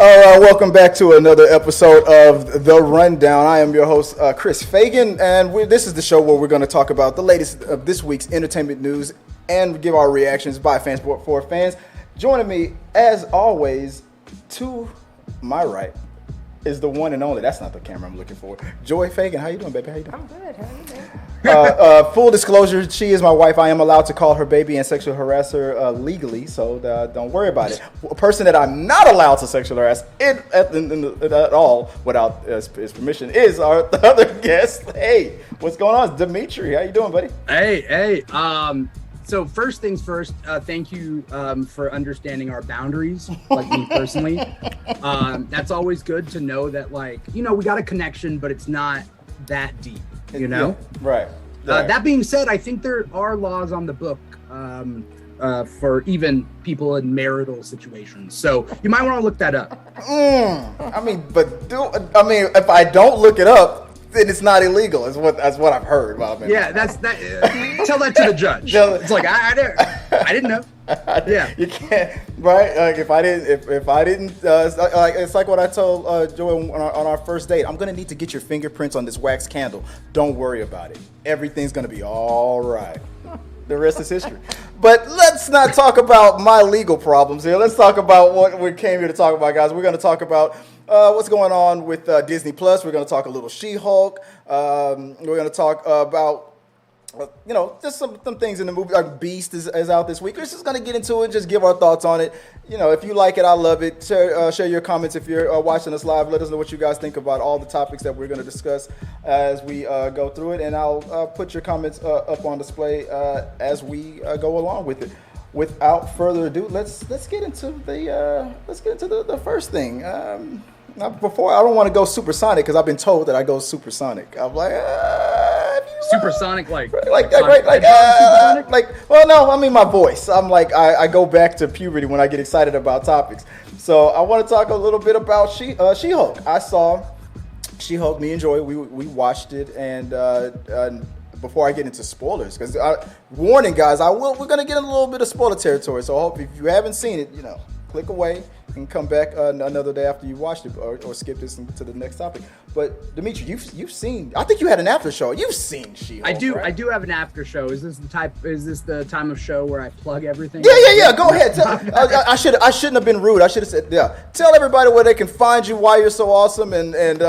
All right, welcome back to another episode of The Rundown. I am your host, Chris Fagan, and this is the show where we're going to talk about the latest of this week's entertainment news and give our reactions by fans for fans. Joining me, as always, to my right is the one and only. That's not the camera I'm looking for. Joy Fagan, how you doing, baby? How you doing? I'm good. How are you doing? Full disclosure, she is my wife. I am allowed to call her baby and sexual harass her legally, so don't worry about it. A person that I'm not allowed to sexually harass at all without his permission is our other guest. Hey, what's going on? Dimithri, how you doing, buddy? Hey. So first things first, thank you for understanding our boundaries, like me personally. That's always good to know that, like, we got a connection, but it's not that deep, Yeah, right. That being said, I think there are laws on the book for even people in marital situations. So you might want to look that up. If I don't look it up, then it's not illegal. That's what I've heard. Yeah, that's that. Tell that to the judge. It's like I didn't know. Yeah, you can't, right? Like if I didn't, it's like what I told Joy on our first date. I'm gonna need to get your fingerprints on this wax candle. Don't worry about it. Everything's gonna be all right. The rest is history. But let's not talk about my legal problems here. Let's talk about what we came here to talk about, guys. We're gonna talk about what's going on with Disney Plus. We're gonna talk a little She-Hulk. We're gonna talk about just some things in the movie. Like Beast is out this week. We're just going to get into it, just give our thoughts on it. If you like it, I love it. Share your comments if you're watching us live. Let us know what you guys think about all the topics that we're going to discuss as we go through it. And I'll put your comments up on display as we go along with it. Without further ado, let's get into the first thing. Now, before, I don't want to go supersonic because I've been told that I go supersonic. I'm like, supersonic, well, no, I mean my voice. I'm like, I go back to puberty when I get excited about topics. So I want to talk a little bit about She-Hulk. I saw She-Hulk. Me and Joy, we watched it, and before I get into spoilers, because warning, guys, we're gonna get a little bit of spoiler territory. So I hope if you haven't seen it, click away and come back another day after you watched it, or skip this to the next topic. But Dimithri, you've seen. I think you had an after show. You've seen She-Hulk. I do. Right? I do have an after show. Is this the time of show where I plug everything? Yeah. Go ahead. I shouldn't have been rude. I should have said, yeah. Tell everybody where they can find you, why you're so awesome, and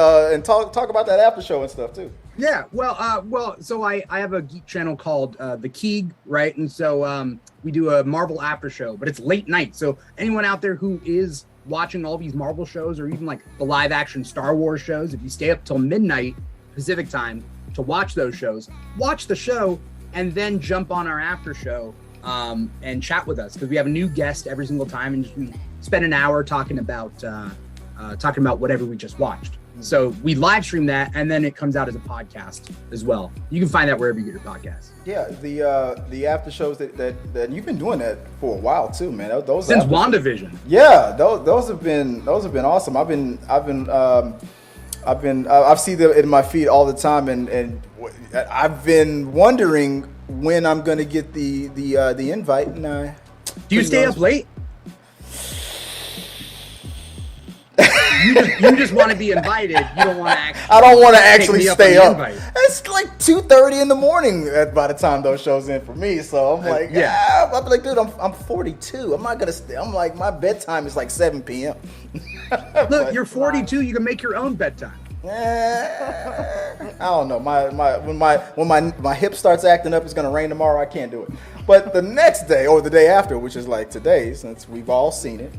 talk about that after show and stuff too. Yeah, well, so I have a geek channel called The Keeg, right? And so we do a Marvel after show, but it's late night. So anyone out there who is watching all these Marvel shows, or even like the live action Star Wars shows, if you stay up till midnight Pacific time to watch those shows, watch the show and then jump on our after show and chat with us, because we have a new guest every single time, and we spend an hour talking about whatever we just watched. So we live stream that, and then it comes out as a podcast as well. You can find that wherever you get your podcasts. Yeah, the after shows that you've been doing that for a while too, man. Those since WandaVision. Yeah, those have been awesome. I've seen them in my feed all the time, and I've been wondering when I'm gonna get the invite. And do you stay up late? You just want to be invited. You don't want to actually. I don't want to actually stay up. It's like 2:30 in the morning by the time those shows in for me. So I'm like, I'm like, dude, I'm 42. I'm not gonna stay. I'm like, my bedtime is like 7 p.m. Look, you're 42. You can make your own bedtime. I don't know. When my hip starts acting up, it's gonna rain tomorrow. I can't do it. But the next day or the day after, which is like today, since we've all seen it,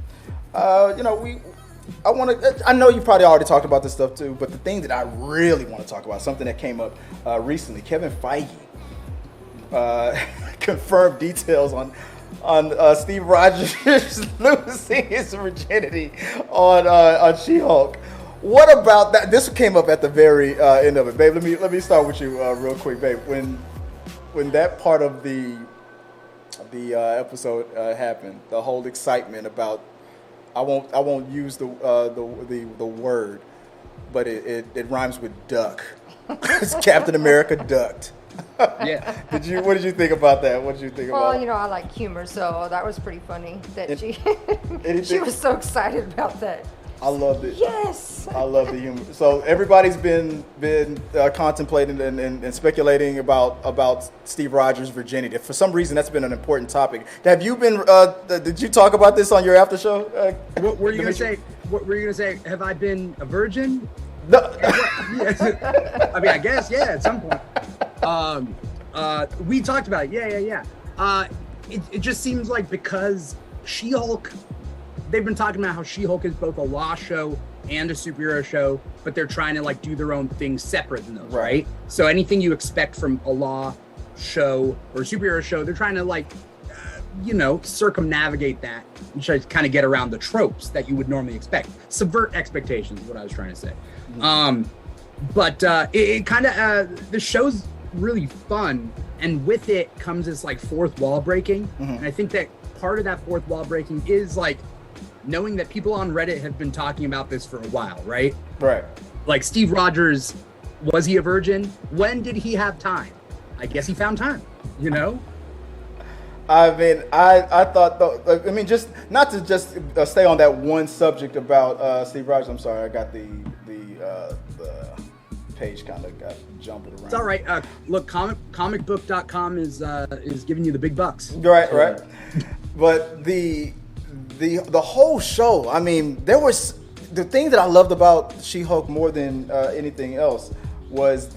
I know you probably already talked about this stuff too, but the thing that I really want to talk about, something that came up recently, Kevin Feige confirmed details on Steve Rogers losing his virginity on She-Hulk. What about that? This came up at the very end of it, babe. Let me start with you real quick, babe. When that part of the episode happened, the whole excitement about. I won't use the word, but it rhymes with duck. It's Captain America ducked. Yeah. What did you think about that? What did you think about it? Well, I like humor, so that was pretty funny that she was so excited about that. I loved it. Yes. I love the humor. So everybody's been contemplating and speculating about Steve Rogers' virginity. For some reason, that's been an important topic. Have you been? Did you talk about this on your after show? What were you gonna say? What were you gonna say? Have I been a virgin? No. I mean, I guess at some point. We talked about it. Yeah. It just seems like because She-Hulk, they've been talking about how She-Hulk is both a law show and a superhero show, but they're trying to like do their own thing separate than those, right? So anything you expect from a law show or a superhero show, they're trying to like, circumnavigate that and try to kind of get around the tropes that you would normally expect. Subvert expectations is what I was trying to say. But it kind of, the show's really fun, and with it comes this like fourth wall breaking. And I think that part of that fourth wall breaking is like knowing that people on Reddit have been talking about this for a while, right? Right. Like Steve Rogers, was he a virgin? When did he have time? I guess he found time, I mean, I thought though. I mean, just not to just stay on that one subject about Steve Rogers. I'm sorry, I got the page kind of got jumping around. It's all right. Look, comicbook.com is giving you the big bucks. Right. But the whole show. I mean, there was the thing that I loved about She-Hulk more than anything else was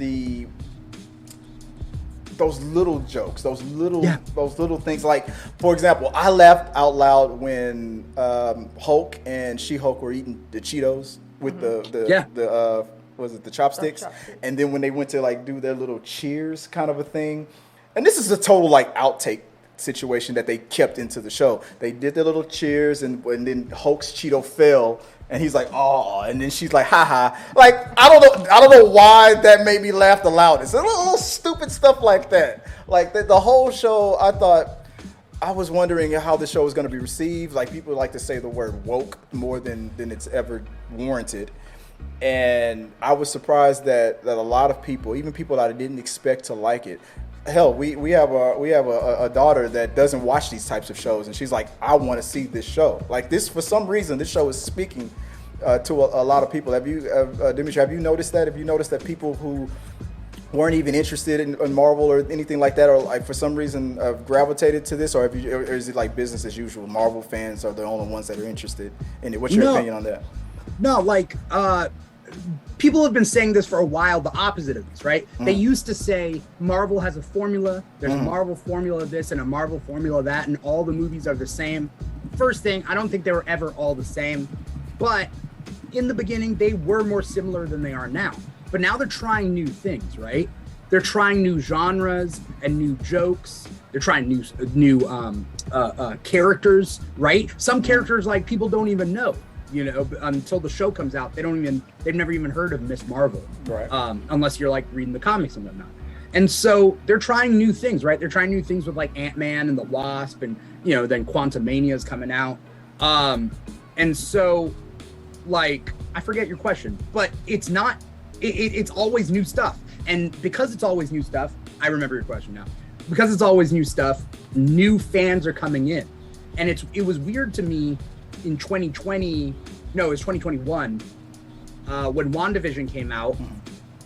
those little jokes, those little things. Like, for example, I laughed out loud when Hulk and She-Hulk were eating the Cheetos with the was it the chopsticks? And then when they went to like do their little cheers kind of a thing. And this is a total like outtake situation that they kept into the show. They did their little cheers, and then Hulk's Cheeto fell, and he's like, "Oh," and then she's like, "Ha ha!" Like, I don't know why that made me laugh the loudest. A little stupid stuff like that. Like the whole show, I was wondering how the show was going to be received. Like, people like to say the word woke more than it's ever warranted. And I was surprised that a lot of people, even people that I didn't expect to like it. Hell, we have a daughter that doesn't watch these types of shows, and she's like, I want to see this show. Like this, for some reason, this show is speaking to a lot of people. Have you, Dimithri, have you noticed that? Have you noticed that people who weren't even interested in Marvel or anything like that, or like for some reason gravitated to this, or is it like business as usual? Marvel fans are the only ones that are interested in it. What's your opinion on that? No, like people have been saying this for a while, the opposite of this, right? They used to say Marvel has a formula, there's a Marvel formula of this and a Marvel formula of that, and all the movies are the same. First thing, I don't think they were ever all the same, but in the beginning, they were more similar than they are now. But now they're trying new things, right? They're trying new genres and new jokes. They're trying new characters, right? Some characters like people don't even know. Until the show comes out, they've never even heard of Miss Marvel, right? Unless you're like reading the comics and whatnot. And so they're trying new things, right? They're trying new things with like Ant-Man and the Wasp, and then Quantumania is coming out. And so, like, I forget your question, but it's not. It's always new stuff, and because it's always new stuff, I remember your question now. Because it's always new stuff, new fans are coming in, and it was weird to me. In 2020, no, it was 2021, when WandaVision came out,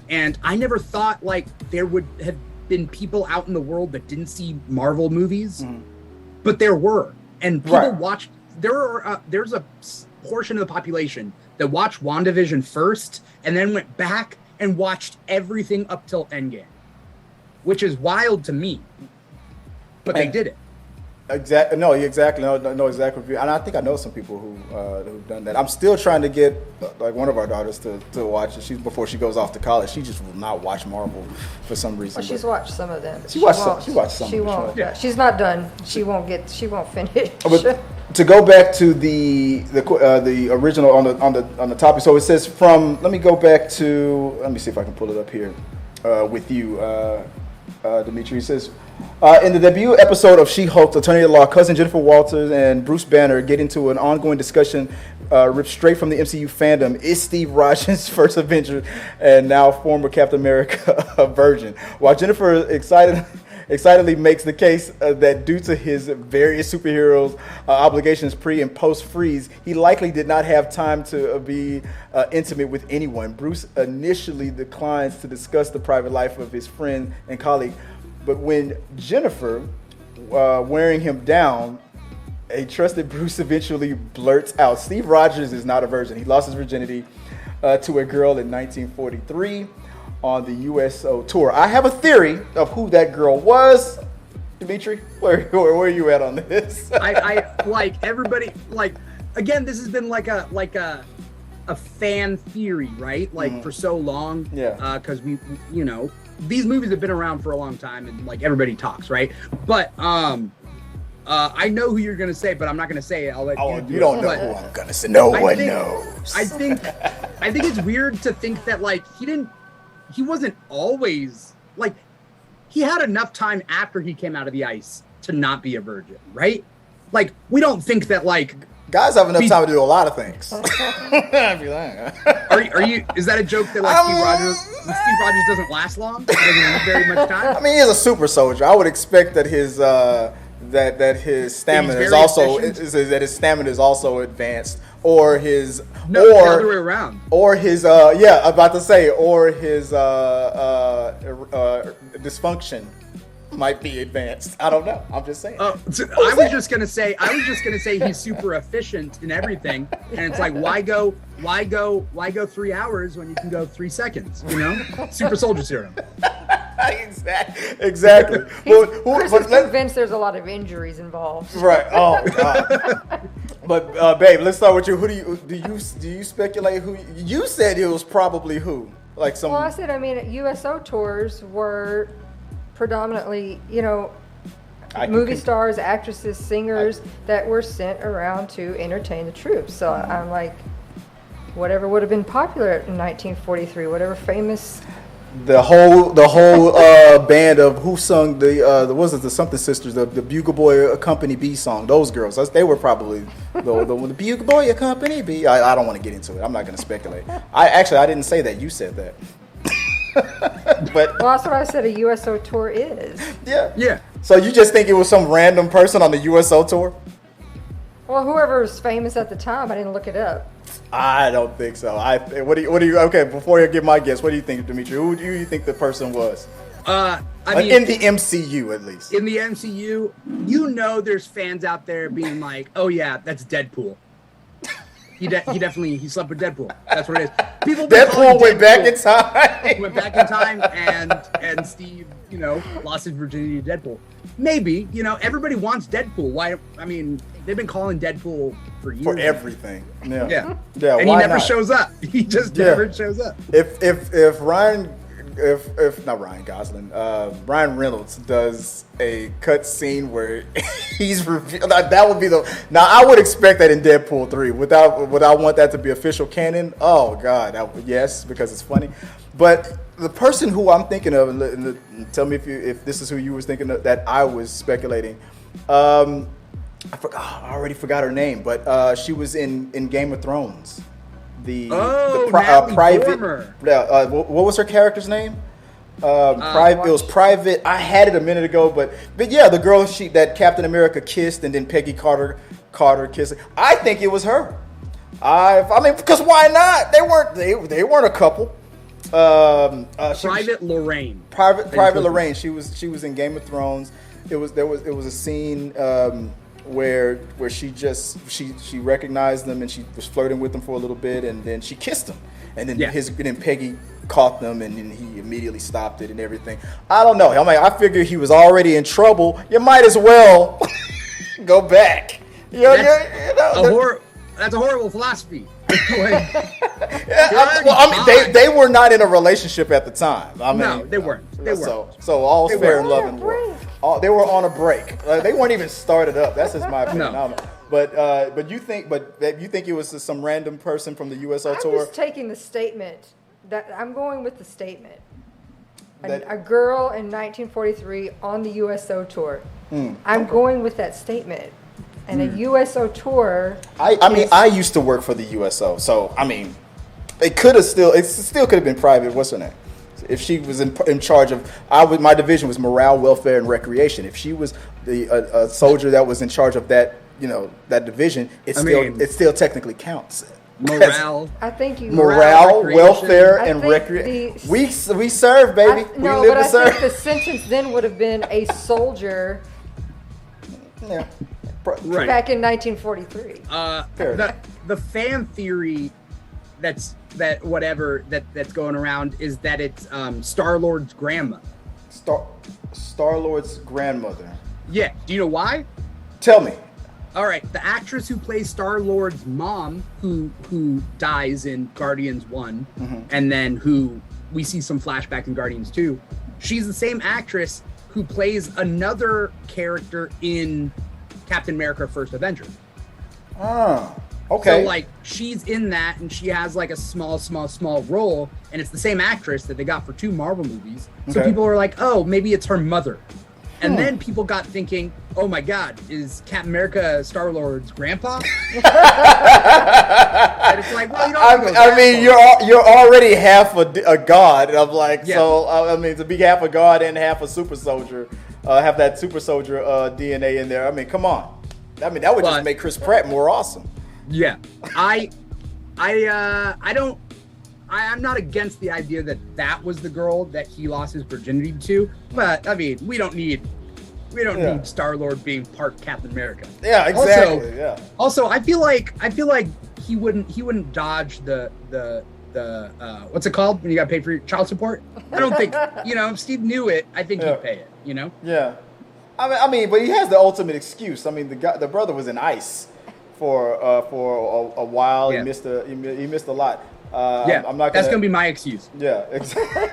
and I never thought like there would have been people out in the world that didn't see Marvel movies, but there were, and people watched. There's a portion of the population that watched WandaVision first, and then went back and watched everything up till Endgame, which is wild to me, but they did it. Exactly. No, exactly. No, exactly. And I think I know some people who've done that. I'm still trying to get like one of our daughters to watch it. Before she goes off to college, she just will not watch Marvel for some reason. Well, she's watched some of them. She watched some. She won't. Yeah. She's not done. She won't finish. But to go back to the original on the topic. So it says from. Let me go back to. Let me see if I can pull it up here with you, Dimithri. It says. In the debut episode of She-Hulk, attorney-at-law cousin Jennifer Walters and Bruce Banner get into an ongoing discussion ripped straight from the MCU fandom. Is Steve Rogers' first Avenger and now former Captain America a virgin? While Jennifer excitedly makes the case that due to his various superheroes' obligations pre and post freeze, he likely did not have time to be intimate with anyone. Bruce initially declines to discuss the private life of his friend and colleague, but when Jennifer, wearing him down, a trusted Bruce eventually blurts out, Steve Rogers is not a virgin. He lost his virginity to a girl in 1943 on the USO tour. I have a theory of who that girl was. Dimithri, where are you at on this? I like everybody, like, again, this has been like a fan theory, right? Like for so long. Yeah. Because we, you know, these movies have been around for a long time and like everybody talks, right? But I know who you're gonna say, but I'm not gonna say it. I'll let you. You don't know who I'm gonna say. No one knows. I think it's weird to think that like he wasn't always like, he had enough time after he came out of the ice to not be a virgin, right? Like, we don't think that like guys have enough time to do a lot of things. Are you? Is that a joke that like Steve Rogers doesn't last long? Doesn't have very much time. I mean, he's a super soldier. I would expect that his that his stamina is also advanced, or his the other way around, or his about to say, or his dysfunction might be advanced. I don't know. I'm just saying. I was just gonna say he's super efficient in everything, and it's like, why go 3 hours when you can go 3 seconds? You know, super soldier serum. Exactly. Chris is convinced there's a lot of injuries involved. Right. Oh God. But babe, let's start with you. Who do you speculate who you said it was probably who? Like some. Well, I said, I mean, USO tours were predominantly, you know, movie stars, actresses, singers that were sent around to entertain the troops. So I'm like, whatever would have been popular in 1943, whatever famous. The whole band of who sung the Something Sisters, the Bugle Boy Company B song. Those girls, they were probably the Bugle Boy Company B. I don't want to get into it. I'm not going to speculate. I didn't say that. You said that. But well, that's what I said. A USO tour is. Yeah. So you just think it was some random person on the USO tour? Well, whoever was famous at the time. I didn't look it up. I don't think so. What do you? Okay, before I give my guess, what do you think, Dimithri? Who do you think the person was? I mean, in the MCU, at least. In the MCU, you know, there's fans out there being like, "Oh yeah, that's Deadpool." He slept with Deadpool. That's what it is. Deadpool went back in time. Went back in time, and Steve, you know, lost his virginity to Deadpool. Maybe, you know, everybody wants Deadpool. Why? I mean, they've been calling Deadpool for years. For everything. Yeah. And he never shows up. He just never shows up. If not Ryan Gosling, Ryan Reynolds does a cut scene where he's revealed, that would be now I would expect that in Deadpool 3. Would I want that to be official canon? Oh God, yes, because it's funny. But the person who I'm thinking of, and tell me if this is who you was thinking of, that I was speculating. I already forgot her name, but she was in Game of Thrones. Private. What was her character's name? Private. It was Private. I had it a minute ago, but yeah, the girl that Captain America kissed, and then Peggy Carter kissed. I think it was her. I mean, because why not? They weren't a couple. Private Lorraine. Private Lorraine. She was in Game of Thrones. It was a scene. Where she recognized them and she was flirting with them for a little bit, and then she kissed him, and then Peggy caught them, and then he immediately stopped it and everything. I don't know. I mean, I figured he was already in trouble. You might as well go back. That's a horrible philosophy. They were not in a relationship at the time. I mean, no, they weren't. So all's fair in love and war. They were on a break. They weren't even started up. That's just my opinion. No. But you think it was some random person from the USO tour? I'm just taking the statement. I'm going with the statement. A girl in 1943 on the USO tour. I'm going with that statement. And a USO tour. I used to work for the USO, so I mean, it still could have been private. What's her name? If she was in charge of, my division was morale, welfare, and recreation. If she was a soldier that was in charge of that, that division, it still technically counts. Morale. I think you morale, welfare, and recreation. We serve, baby. We live to serve. I think the sentence then would have been a soldier. Yeah. Right. Back in 1943. The fan theory that's going around is that it's Star-Lord's grandma. Star-Lord's grandmother. Yeah. Do you know why? Tell me. All right. The actress who plays Star-Lord's mom, who dies in Guardians 1, and then who we see some flashback in Guardians 2, she's the same actress who plays another character in Captain America: First Avenger. Oh, okay. So like she's in that, and she has like a small role, and it's the same actress that they got for 2 Marvel movies. So people are like, oh, maybe it's her mother. And then people got thinking, oh my God, is Captain America Star-Lord's grandpa? And it's like, well, you don't. I mean, you're already half a god. I'm like, so I mean, to be half a god and half a super soldier. Have that super soldier DNA in there. I mean, come on. I mean, that would just make Chris Pratt more awesome. Yeah, I'm not against the idea that was the girl that he lost his virginity to, but I mean, we don't need Star-Lord being part Captain America. Yeah, exactly. Also, I feel like he wouldn't dodge the what's it called when you got paid for your child support? I don't think if Steve knew it, I think he'd pay it. Yeah. I mean, but he has the ultimate excuse. I mean, the brother was in ice for a while. Yeah. He missed a lot. That's gonna be my excuse. Yeah, exactly.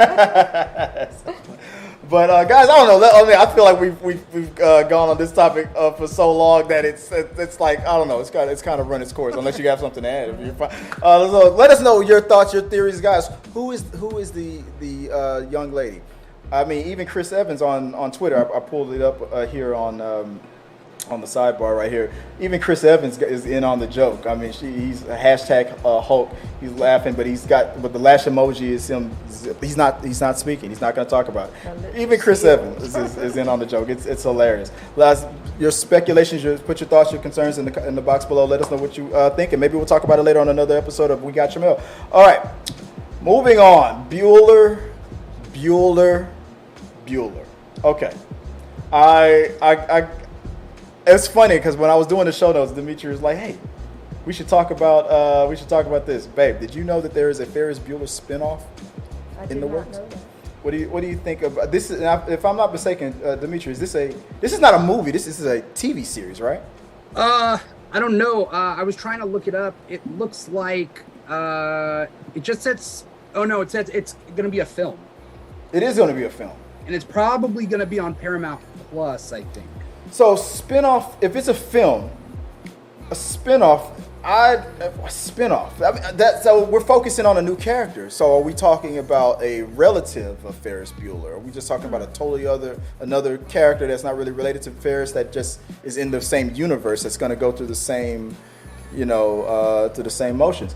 But guys, I don't know. I mean, I feel like we've gone on this topic for so long that it's like, I don't know. It's kind of run its course. Unless you have something to add. If you're so let us know your thoughts, your theories, guys. Who is the young lady? I mean, even Chris Evans on Twitter. I pulled it up here on the sidebar right here. Even Chris Evans is in on the joke. I mean, he's a hashtag Hulk. He's laughing, but the lash emoji is him. He's not speaking. He's not going to talk about it. Even Chris Evans is in on the joke. It's hilarious. Your speculations, put your thoughts, your concerns in the box below. Let us know what you think, and maybe we'll talk about it later on another episode of We Got Your Mail. All right, moving on. Bueller. Okay, I it's funny because when I was doing the show notes, Dimithri was like, "Hey, we should talk about this, babe. Did you know that there is a Farris Bueller spinoff in the works? Know that. What do you think of this? If I'm not mistaken, Dimithri, this is not a movie. This is a TV series, right? I don't know. I was trying to look it up. It looks like it just says. Oh no, it says it's going to be a film. It is going to be a film, and it's probably going to be on Paramount Plus, I think. So spinoff, if it's a film, a spinoff. I mean, so we're focusing on a new character. So are we talking about a relative of Farris Bueller? Are we just talking about another character that's not really related to Farris, that just is in the same universe, that's going to go through the same, to the same motions?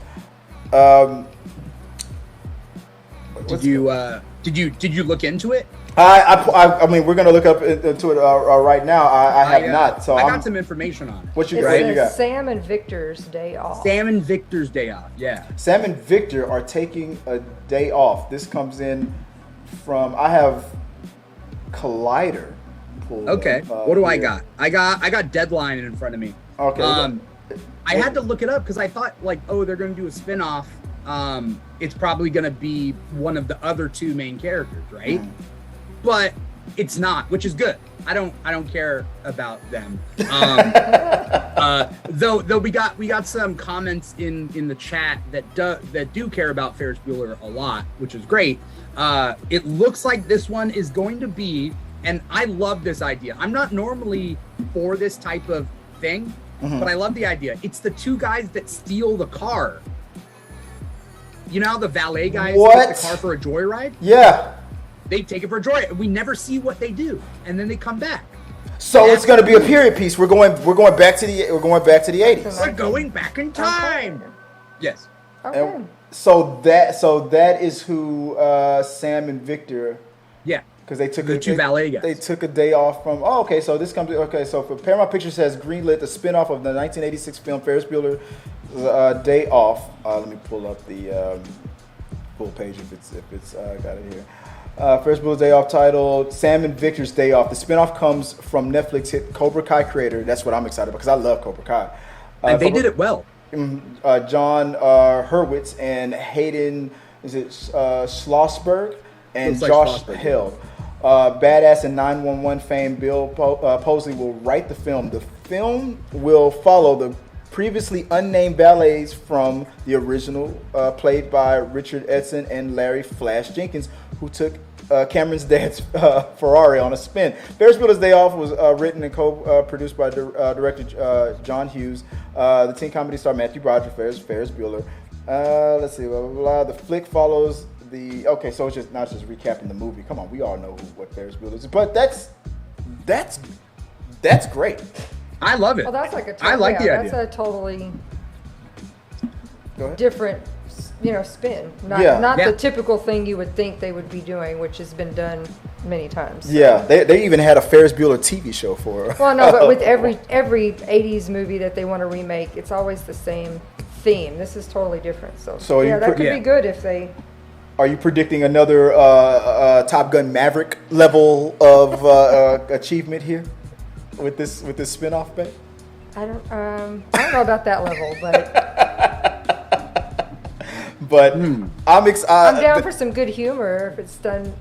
Did you look into it? I mean, we're gonna look up into it right now. I have not. So I got some information on it. What you got? Sam and Victor's day off. Sam and Victor's day off. Yeah. Sam and Victor are taking a day off. This comes in from, I have Collider. Okay. What do I got? I got Deadline in front of me. Okay. I had to look it up because I thought they're gonna do a spinoff. It's probably gonna be one of the other 2 main characters, right? But it's not, which is good. I don't care about them. Though we got some comments in the chat that do care about Farris Bueller a lot, which is great. It looks like this one is going to be, and I love this idea. I'm not normally for this type of thing, but I love the idea. It's the 2 guys that steal the car. You know how the valet guys take the car for a joyride? Yeah. They take it for a joyride. We never see what they do, and then they come back. So it's going to be a period piece. We're going back to the 80s. We're going back in time. Yes. Okay. So that is who Sam and Victor. Yeah. Because they took the two ballet guys. They took a day off from. Oh, okay. So this comes. Okay, so for Paramount Pictures has greenlit the spinoff of the 1986 film Ferris Bueller Day Off. Let me pull up the full page if it's got it here. Ferris Bueller's Day Off, titled Sam and Victor's Day Off. The spinoff comes from Netflix hit Cobra Kai creator. That's what I'm excited about because I love Cobra Kai. And they did it well. John Hurwitz and Hayden, Schlossberg and Josh Hill. Badass and 911 fame Bill Posley will write the film. The film will follow the previously unnamed ballets from the original, played by Richard Edson and Larry Flash Jenkins, who took Cameron's dad's Ferrari on a spin. Ferris Bueller's Day Off was written and co-produced by director John Hughes. The teen comedy star Matthew Broderick, Ferris Bueller. Let's see, blah, blah, blah. The flick follows okay, so it's just not just recapping the movie. Come on, we all know what Ferris Bueller is, but that's great. I love it. Well, that's like I like the idea. That's a totally different, spin. Not the typical thing you would think they would be doing, which has been done many times. So. Yeah, they even had a Ferris Bueller TV show for her. Well, no, but with every 80s movie that they want to remake, it's always the same theme. This is totally different. So yeah, that could be good if they... Are you predicting another Top Gun Maverick level of achievement here with this spinoff, babe? I don't know about that level, but I'm excited. I'm down for some good humor if it's done.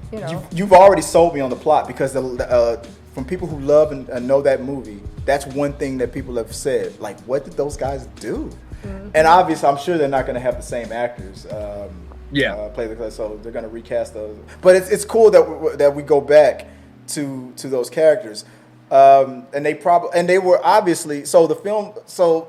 You've already sold me on the plot because from people who love and know that movie, that's one thing that people have said. Like, what did those guys do? Mm-hmm. And obviously, I'm sure they're not going to have the same actors. Play the so they're gonna recast those. But it's cool that we go back to those characters, and they were obviously the film. So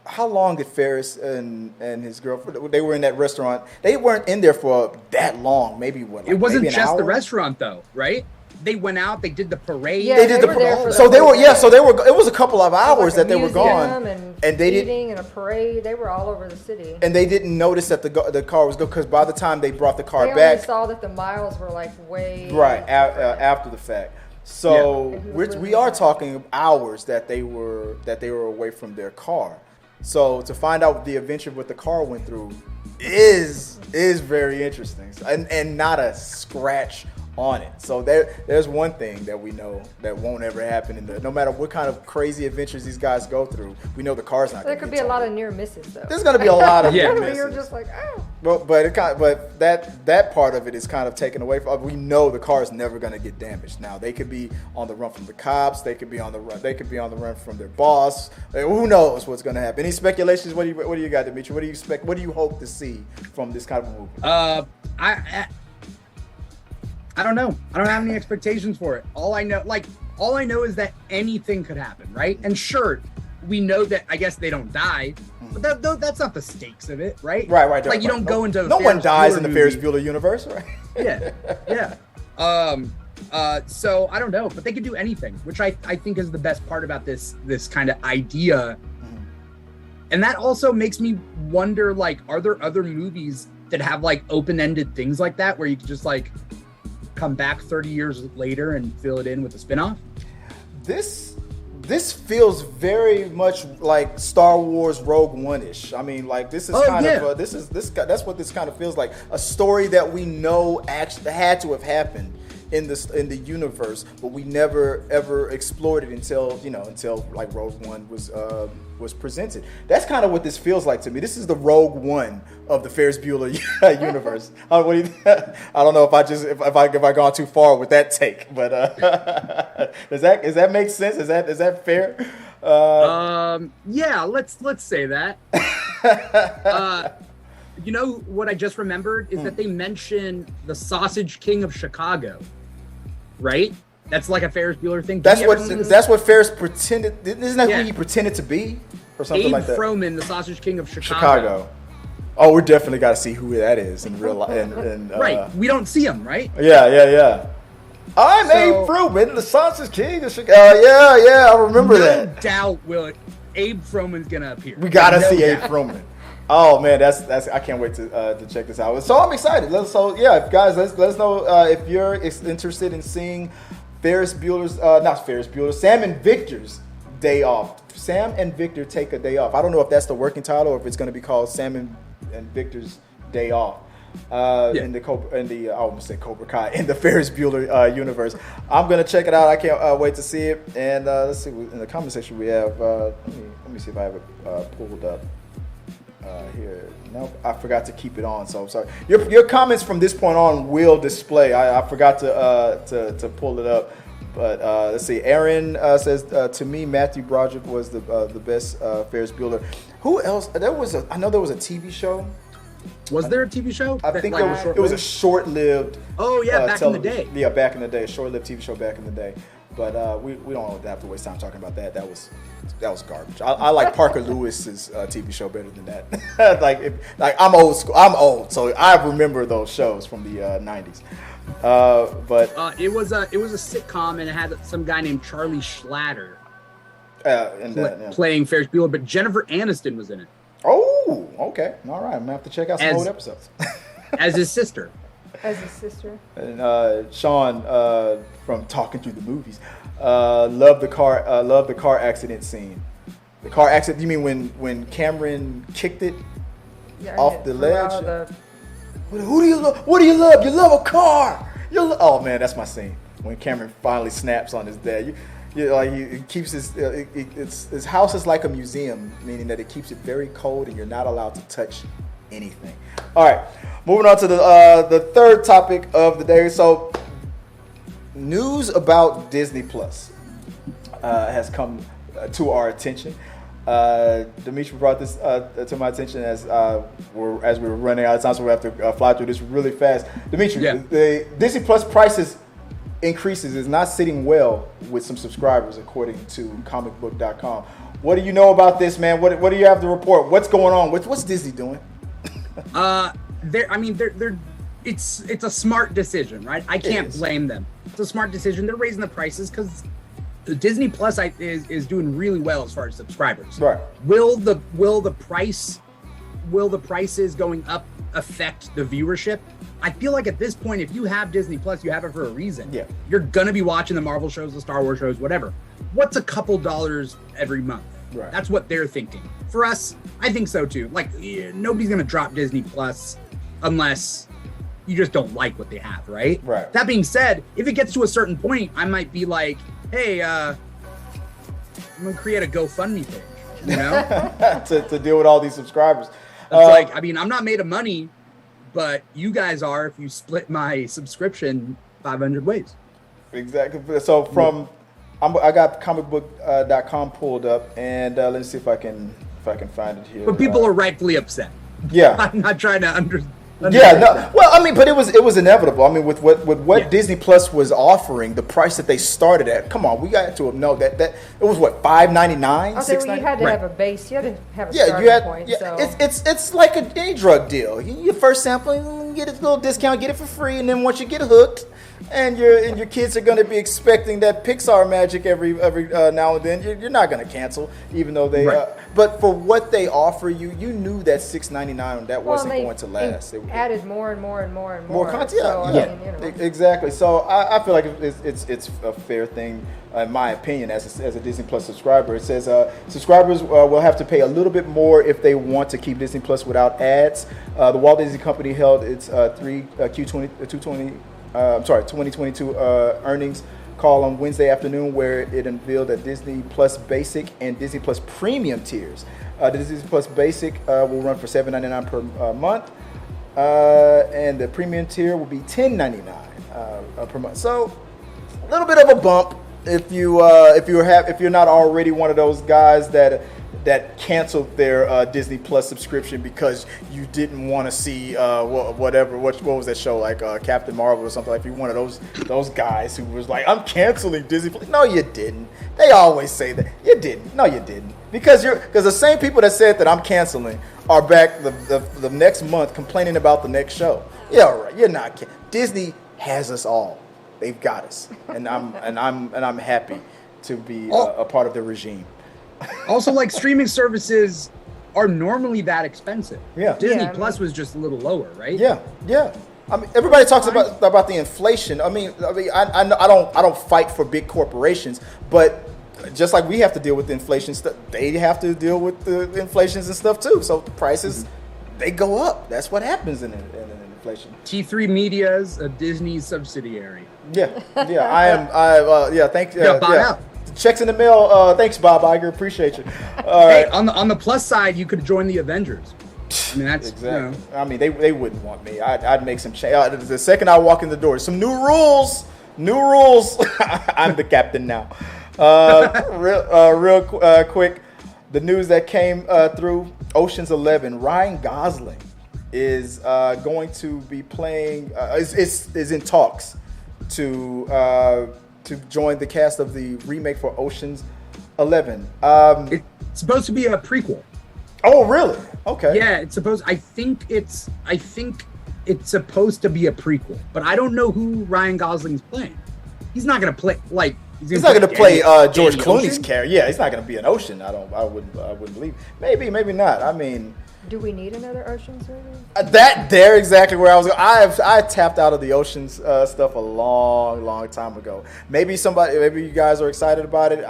how long did Ferris and his girlfriend? They were in that restaurant. They weren't in there for that long. Maybe what? Like, it wasn't maybe just hour? The restaurant though, right? They went out. They did the parade. Yeah, they did the parade. So they were. It was a couple of hours that they were gone, and they didn't. And a parade. They were all over the city. And they didn't notice that the car was good because by the time they brought the car they back, only saw that the miles were like way after the fact. So we are talking hours that they were away from their car. So to find out the adventure what the car went through is very interesting, and not a scratch on it. So there's one thing that we know that won't ever happen no matter what kind of crazy adventures these guys go through, we know the car's not. There could be a lot of near misses though. There's gonna be a lot of near misses. You're just like, oh. But that part of it is kind of taken away from. We know the car is never gonna get damaged. Now they could be on the run from the cops. They could be on the run. They could be on the run from their boss. Who knows what's gonna happen? Any speculations? What do you got, Dimithri? What do you expect? What do you hope to see from this kind of movie? I don't know. I don't have any expectations for it. All I know is that anything could happen, right? And sure, we know that I guess they don't die, but that's not the stakes of it, right? Right. Like you don't go into no one dies in the Ferris Bueller universe, right? Yeah. So I don't know, but they could do anything, which I think is the best part about this kind of idea. And that also makes me wonder, like, are there other movies that have like open-ended things like that where you could just like come back 30 years later and fill it in with a spinoff? This feels very much like Star Wars Rogue One-ish. I mean, like this is that's what this kind of feels like. A story that we know actually had to have happened in the universe, but we never ever explored it until like Rogue One was presented. That's kind of what this feels like to me. This is the Rogue One of the Ferris Bueller universe. What do you I don't know if I gone too far with that take, but does that make sense? Is that fair? Yeah, let's say that. You know what I just remembered is that they mention the Sausage King of Chicago, right? That's like a Ferris Bueller thing. That's what Ferris pretended. Isn't that who he pretended to be, or something like that? Abe Froman, the Sausage King of Chicago. Oh, we definitely got to see who that is in real life. Right, we don't see him, right? Yeah. I'm Abe Froman, the Sausage King of Chicago. Yeah, I remember that. No doubt, Abe Froman's gonna appear. We gotta see Abe Froman. Oh man, that's I can't wait to check this out. So I'm excited. Guys, let us know if you're interested in seeing Sam and Victor's Day Off. Sam and Victor Take a Day Off. I don't know if that's the working title or if it's going to be called Sam and Victor's Day Off. In the I almost said Cobra Kai, in the Farris Bueller universe. I'm gonna check it out. I can't wait to see it. And let's see, in the comment section we have. Let me see if I have it pulled up here. Nope, I forgot to keep it on. So I'm sorry. Your comments from this point on will display. I forgot to pull it up. But let's see. Aaron says to me, Matthew Broderick was the best Farris Bueller. Who else? I know there was a TV show. Was there a TV show? I think it was a short-lived. Oh yeah, back in the day. Yeah, back in the day, a short-lived TV show back in the day. But we don't have to waste time talking about that. That was garbage. I like Parker Lewis's TV show better than that. I'm old school. I'm old, so I remember those shows from the '90s. It was a sitcom, and it had some guy named Charlie Schlatter playing Ferris Bueller, but Jennifer Aniston was in it. Oh, okay. All right. I'm going to have to check out some old episodes. As his sister. And Sean from Talking Through the Movies loved the car accident scene. The car accident, you mean when Cameron kicked it off the ledge? Who do you love? What do you love? You love a car. Oh man, that's my scene. When Cameron finally snaps on his dad. He keeps his house is like a museum, meaning that it keeps it very cold and you're not allowed to touch anything. All right, moving on to the third topic of the day. So, news about Disney Plus has come to our attention. Dimithri brought this to my attention as we were running out of time, so we have to fly through this really fast. Dimithri, the Disney Plus prices increases is not sitting well with some subscribers, according to comicbook.com. What do you know about this, man? What do you have to report? What's going on? What's Disney doing? It's a smart decision, right? I can't blame them. It's a smart decision. They're raising the prices because Disney Plus is doing really well as far as subscribers. Right. Will the prices going up affect the viewership? I feel like at this point, if you have Disney Plus, you have it for a reason. Yeah. You're gonna be watching the Marvel shows, the Star Wars shows, whatever. What's a couple dollars every month? Right. That's what they're thinking. For us, I think so too. Like, nobody's gonna drop Disney Plus unless you just don't like what they have, right? Right. That being said, if it gets to a certain point, I might be like, hey, I'm gonna create a GoFundMe page, you know? to deal with all these subscribers. I'm not made of money, but you guys are if you split my subscription 500 ways. Exactly. So I got comicbook.com pulled up, and let's see if I can find it here. But people are rightfully upset. Yeah. I'm not trying to understand. Yeah, no. Well, I mean, but it was inevitable. I mean, with what Disney Plus was offering, the price that they started at. Come on, we got to know that it was what, $5.99. You had to have a base. You had to have a starting point. Yeah, so. it's like any drug deal. You first sample, you get a little discount, get it for free, and then once you get hooked, and your kids are going to be expecting that Pixar magic every now and then. You're not going to cancel, even though they. Right. But for what they offer you knew that $6.99 that wasn't going to last. It added more and more and more and more content. So, exactly. So I feel like it's a fair thing, in my opinion, as a Disney Plus subscriber. It says subscribers will have to pay a little bit more if they want to keep Disney Plus without ads. The Walt Disney Company held its 2022 earnings call on Wednesday afternoon, where it unveiled that Disney Plus Basic and Disney Plus Premium tiers. The Disney Plus Basic will run for $7.99 per month, and the Premium tier will be $10.99 per month. So a little bit of a bump if you're not already one of those guys that canceled their Disney Plus subscription because you didn't want to see what was that show, like Captain Marvel or something. Like, if you're one of those guys who was like, I'm canceling Disney Plus. No, you didn't. They always say that. You didn't. No, you didn't. Because the same people that said that I'm canceling are back the next month complaining about the next show. Yeah, all right. You're not. Disney has us all. They've got us, and I'm happy to be a part of the regime. Also, like, streaming services are normally that expensive. Yeah. Disney Plus was just a little lower, right? Yeah. I mean, everybody talks about the inflation. I don't fight for big corporations, but just like we have to deal with the inflation stuff, they have to deal with the inflations and stuff too. So the prices, they go up. That's what happens in inflation. T3 Media's a Disney subsidiary. Yeah. Thank you. Yeah, buy out. Checks in the mail. Thanks, Bob Iger. Appreciate you. All right. Hey, on the plus side, you could join the Avengers. I mean, that's exactly. I mean, they wouldn't want me. I'd make some change. The second I walk in the door, some new rules. I'm the captain now. Real quick, the news that came through: Ocean's 11. Ryan Gosling is going to be playing. Is in talks to join the cast of the remake for Ocean's 11. It's supposed to be a prequel. Oh, really? Okay. Yeah, it's supposed. I think it's supposed to be a prequel, but I don't know who Ryan Gosling's playing. He's not gonna play like. He's not gonna play George Clooney's character. Yeah, he's not gonna be an Ocean. I wouldn't believe. Maybe not. I mean. Do we need another Ocean's movie? They're exactly where I was going. I tapped out of the Ocean's stuff a long time ago. Maybe you guys are excited about it.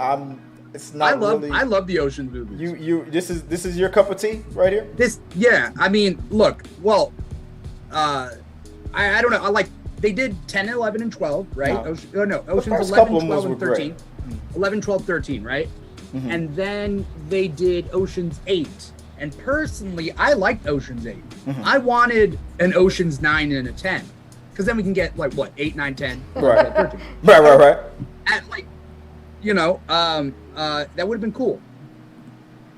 It's not. I love the Ocean's movies. This is your cup of tea right here. I mean, look. Well, I don't know. I like they did 10, 11, and 12, right? Ocean's 11, 12, and 13. 11, 12, 13, right? Mm-hmm. And then they did Ocean's 8. And personally, I liked Ocean's 8. Mm-hmm. I wanted an Ocean's 9 and a 10. Because then we can get, 8, 9, 10, right. 13. Right. At, that would have been cool.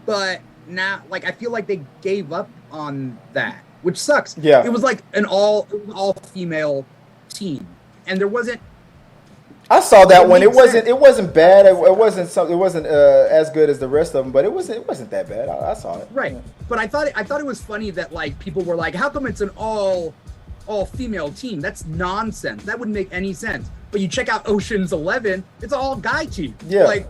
But now, I feel like they gave up on that, which sucks. Yeah. It was an all-female team. And there wasn't... I saw that one. It wasn't bad. It wasn't as good as the rest of them, but it wasn't that bad. I saw it. Right. Yeah. But I thought it was funny that people were like, how come it's an all female team? That's nonsense. That wouldn't make any sense. But you check out Ocean's 11, it's all guy team. Yeah.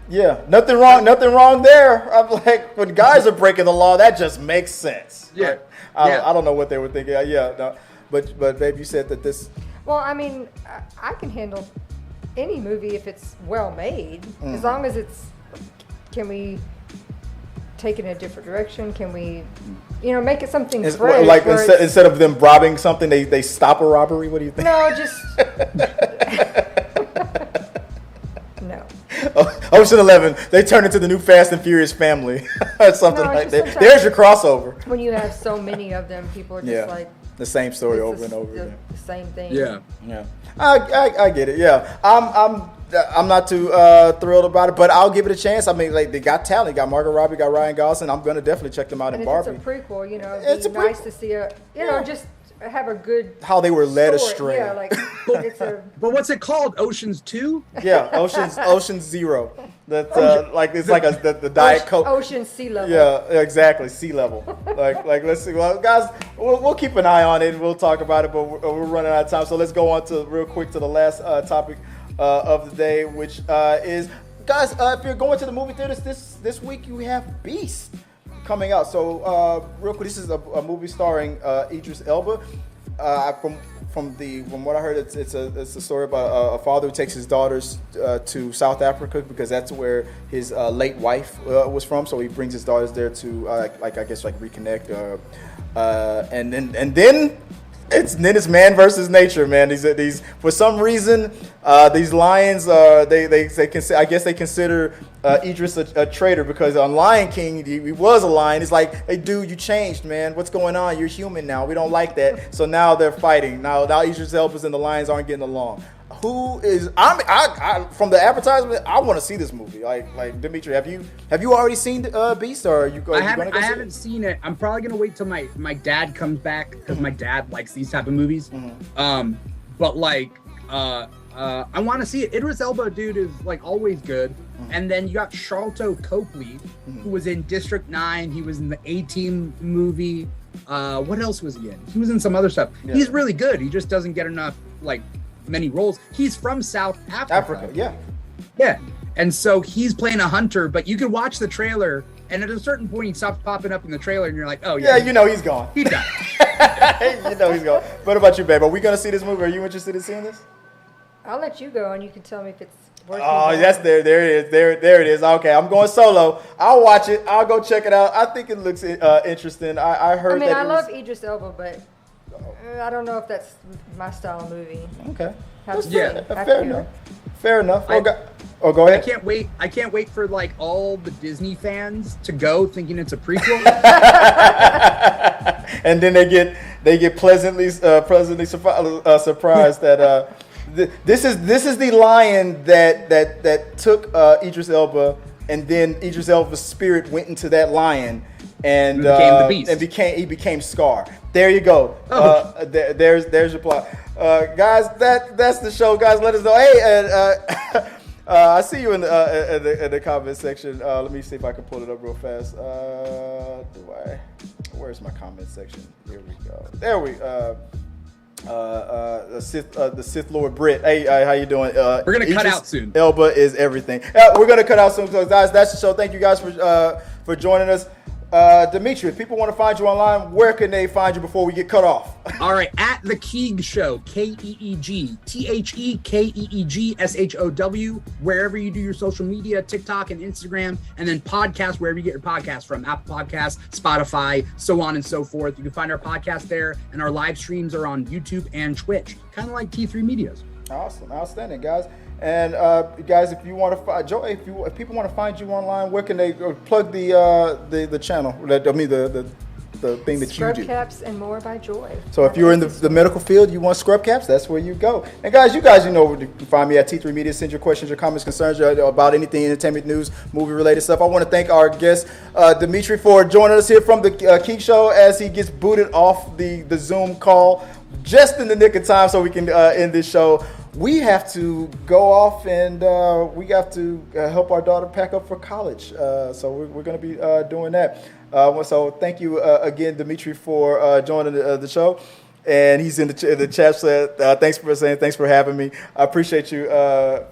Yeah. Nothing wrong there. I'm like, when guys are breaking the law, that just makes sense. Yeah. I don't know what they were thinking. Yeah. No. But babe, you said that this. Well, I mean, I can handle any movie if it's well made, as long as it's. Can we take it in a different direction? Can we, make it something fresh? Like instead of them robbing something, they stop a robbery. What do you think? No, just. No. Ocean 11, they turn into the new Fast and Furious family, or something like that. There's your crossover. When you have so many of them, people are just the same story over and over again. The same thing. Yeah. I get it. Yeah, I'm not too thrilled about it, but I'll give it a chance. I mean, they got talent. Got Margot Robbie, got Ryan Gosling. I'm gonna definitely check them out in Barbie. It's a prequel, it's nice to see just have a good how they were led astray. Yeah, it's a. But what's it called? Ocean's 2? Yeah, Ocean's 0. That's it's like the Diet Coke. Ocean sea level. Yeah, exactly, sea level. Let's see. Well, guys, we'll keep an eye on it and we'll talk about it. But we're running out of time, so let's go on to real quick to the last topic of the day, which is, guys, if you're going to the movie theaters this week, you have Beast coming out. So real quick, this is a movie starring Idris Elba. From what I heard, it's a story about a father who takes his daughters to South Africa because that's where his late wife was from. So he brings his daughters there to reconnect. And then it's man versus nature, man. These for some reason these lions they consider Idris a traitor because on Lion King he was a lion. It's like, hey dude, you changed, man. What's going on? You're human now. We don't like that. So now they're fighting. Now Idris Elba's and the lions aren't getting along. Who is I from the advertisement? I want to see this movie. Like Dimithri, have you already seen Beast, or are you going to go see it? I haven't seen it. I'm probably gonna wait till my dad comes back because my dad likes these type of movies. Mm-hmm. But I want to see it. Idris Elba, dude, is always good. Mm-hmm. And then you got Sharlto Copley, who was in District 9. He was in the A-Team movie. What else was he in? He was in some other stuff. Yeah. He's really good. He just doesn't get enough many roles. He's from South Africa. Yeah. Yeah. And so he's playing a hunter, but you can watch the trailer, and at a certain point he stops popping up in the trailer, and you're like, oh yeah, you know he's gone. He died. You know he's gone. What about you, babe? Are we gonna see this movie? Are you interested in seeing this? I'll let you go, and you can tell me if it's worth it. Oh, that's there it is. There it is. Okay, I'm going solo. I'll watch it. I'll go check it out. I think it looks interesting. I heard. I love Idris Elba, but I don't know if that's my style of movie. Okay. Fair enough. Go ahead. I can't wait for like all the Disney fans to go thinking it's a prequel. And then they get pleasantly surprised that this is the lion that took Idris Elba, and then Idris Elba's spirit went into that lion and became the beast. And he became Scar. There you go. Oh. There's your plot. Guys, that's the show. Guys, let us know. Hey, I see you in the comment section. Let me see if I can pull it up real fast. Where's my comment section? Here we go. There we the Sith Lord Brit. Hey, how you doing? We're gonna cut out soon. Elba is everything. We're gonna cut out soon, so guys. That's the show. Thank you guys for joining us. Dimithri, if people want to find you online, where can they find you before we get cut off? All right, at The Keeg Show, KEEG, THEKEEGSHOW, wherever you do your social media, TikTok and Instagram, and then podcast, wherever you get your podcast from, Apple Podcasts, Spotify, so on and so forth. You can find our podcast there, and our live streams are on YouTube and Twitch, kind of like T3 Media's. Awesome, outstanding, guys. And guys, if you want to find Joe, if people want to find you online, where can they plug the channel? The thing that Scrub you do. Caps and More by Joy. So if you're in the medical field, you want scrub caps, that's where you go. And guys, you know where you can find me at T3 Media. Send your questions, your comments, concerns about anything entertainment news, movie related stuff. I want to thank our guest Dimithri for joining us here from the Keeg Show as he gets booted off the Zoom call just in the nick of time so we can end this show. We have to go off and we have to help our daughter pack up for college. So we're going to be doing that. So thank you again, Dimithri, for joining the show. And he's in the chat. Thanks for having me. I appreciate you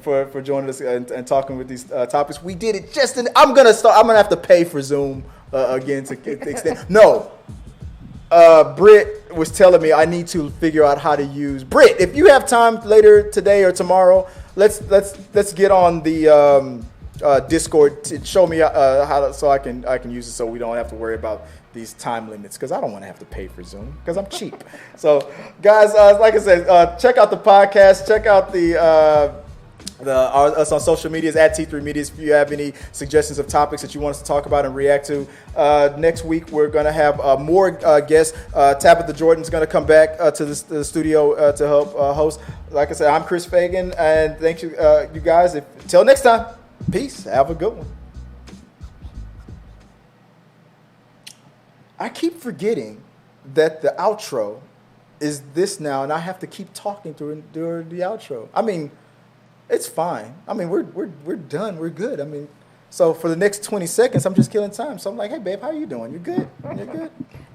for joining us and talking with these topics. We did it just in. I'm gonna have to pay for Zoom again to extend. No. Britt was telling me I need to figure out how to use Britt. If you have time later today or tomorrow, let's get on the Discord to show me so I can use it so we don't have to worry about these time limits, because I don't want to have to pay for Zoom because I'm cheap. So guys, like I said, check out the podcast, check out us on social medias at T3 Medias. If you have any suggestions of topics that you want us to talk about and react to, next week we're going to have more guests. Tabitha Jordan's going to come back to the studio to help host. Like I said, I'm Chris Fagan, and thank you, you guys. Until next time, peace. Have a good one. I keep forgetting that the outro is this now, and I have to keep talking during the outro. I mean, it's fine. I mean, we're done. We're good. I mean, so for the next 20 seconds, I'm just killing time. So I'm like, hey, babe, how you doing? You good? You're good?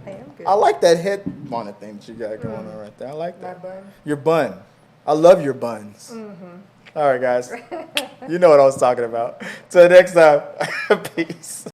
I am good. I like that head monitor thing that you got going on right there. I like that. My bun. Your bun. I love your buns. Mm-hmm. All right, guys. You know what I was talking about. Till next time. Peace.